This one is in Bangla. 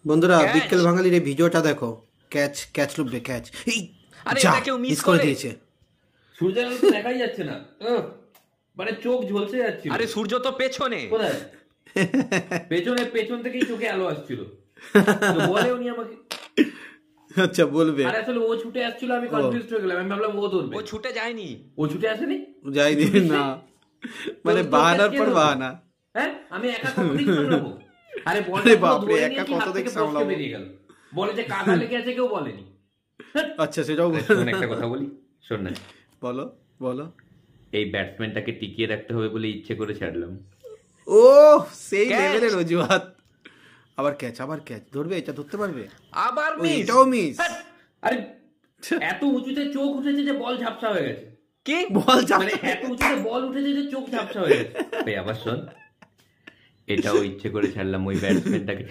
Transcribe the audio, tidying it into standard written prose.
বন্ধুরা, ক্যাচ। বিকেল বাঙালির এই ভিডিওটা দেখো। ক্যাচ ক্যাচ লুববে ক্যাচ। এই আরে যা এটা কেউ মিস মিস করে করে। দিয়েছে। সূর্যের আলো তো দেখাই যাচ্ছে না। মানে চোখ ঝলসে যাচ্ছিল। আরে সূর্য তো পেছনে। কোথায়? পেছন থেকেই চোখে আলো আসছিল। তো বলে উনি আমাকে। আচ্ছা বলবে। আরে আসলে ও ছুটে আসছিল, আমি কনফিউজড হয়ে গেলাম। আমি ভাবলাম ও ধরবে। ও ছুটে যায়নি। ও ছুটে আসেনি? যাইনি না, মানে তোর বাহানার কাছে কে পর ধরবে? বাহানা। হ্যাঁ, আমি একা কত দিক সামলাবো? আরে বলটা আরে পুরো বাপরে, ধরে একা নিয়েছি, কত হাত দিক থেকে ফসকে সামলাবো? বেরিয়ে গেল। বলে যে কাদা লেগে আছে, কেউ বলেনি। আচ্ছা সেটাও শোন একটা কথা বলি, শোন না। বলো বলো। এই ব্যাটসম্যানটাকে টিকিয়ে রাখতে হবে বলে ইচ্ছে করে ছাড়লাম। ও সেই Catch! লেভেলের অজুহাত। আবার ক্যাচ, আবার ক্যাচ ধরবে, এটা ধরতে পারবে। আবার ও, মিস। এটাও মিস। হ্যাট! আরে এত উঁচুতে চোখ উঠেছে যে বল ঝাপসা হয়ে গেছে। কি? বল যা। মানে এত উঁচুতে বল উঠেছে যে চোখ ঝাপসা হয়ে গেছে। আবার শোন, এটাও ইচ্ছে করে ছাড়লাম ওই ব্যাটসম্যানটাকে।